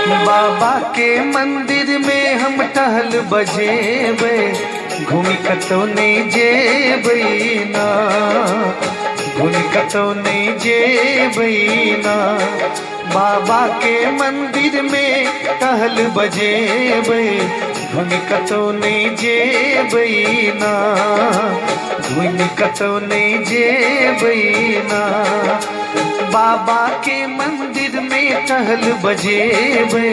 बाबा के मंदिर में हम टहल बजेबे, घूमी कतो नहीं जेबै ना, घूमी कतो नहीं जेबै ना। बाबा के मंदिर में टहल बजेबे, घूमी कतो नहीं जेबै ना, घूमी कतो नहीं जेबै ना। बाबा के मंदिर में टहल बजेबे,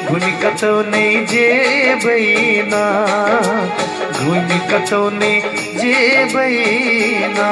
घूमी कतो नहीं जेबै ना, घूमी कतो नहीं जेबै ना।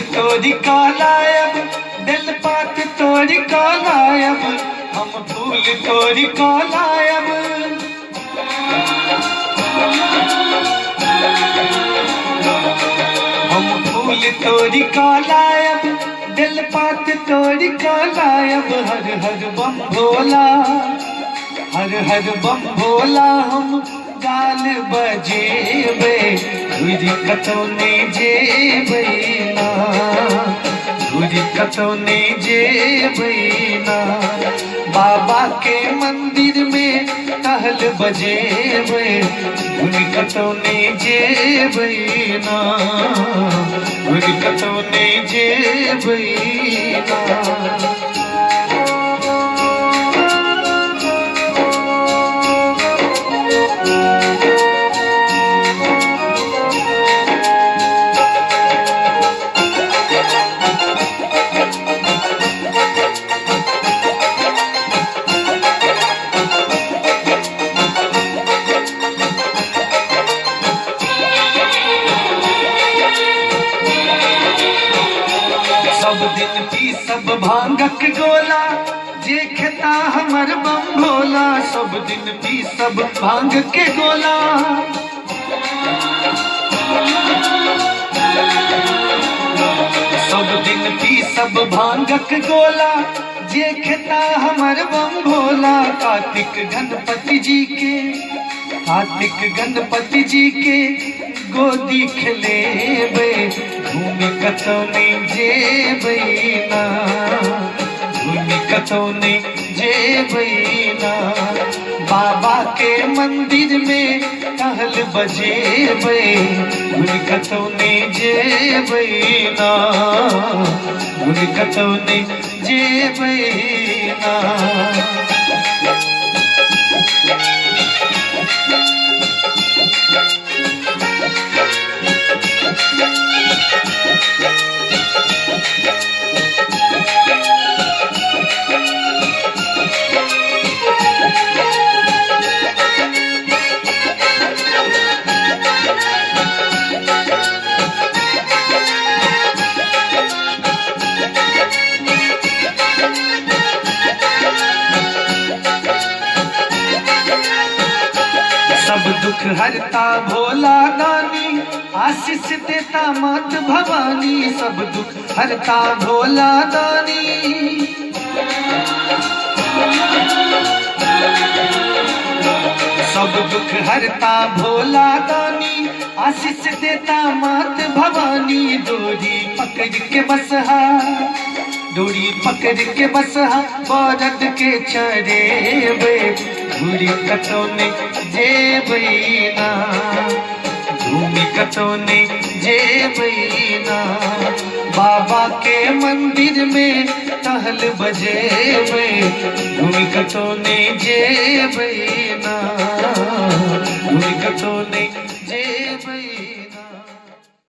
तोरी का लायब दिल पात तोरी का लायब, हम फूल तोरी का लायब। हम फूल तोरी का लायब, दिल पात तोरी का लायब। हर हर बम भोला, हर हर बम भोला हम गाल बजेबे, घुरी कतो नहीं जेबै ना, घुरी कतो नहीं जेबै ना। बाबा के मंदिर में टहल बजेबे, घुरी कतो नहीं जेबै ना, घुरी कतो नहीं जेबै ना। सब दिन पी सब भांगक गोला, जे खेता हमर बम भोला। सब दिन पी सब भांग के गोला, सब दिन पी सब भांगक गोला, जे खेता हमर बम भोला। कार्तिक गणपति जी के, कार्तिक गणपति जी के गोदी खेलेबे, घूमी कतो नहीं जेबै ना, घूमी कतो नहीं जेबै ना। बाबा के मंदिर में टहल बजेबे, घूमी कतो नहीं जेबै ना, घूमी कतो नहीं जेबै ना। सब दुख हरता भोला दानी, आशीष देता मात भवानी। सब दुख हरता भोला दानी, सब दुख हरता भोला दानी, आशीष देता मात भवानी। डोरी पकड़ के बसहा, डोरी पकड़ के बसहा, बरद के चरेबे, घुरी कतो नहीं जेबै ना, घूमी कतो नहीं जेबै ना। बाबा के मंदिर में टहल बजेबे, घूमी कतो नहीं जेबै ना, घूमी कतो नहीं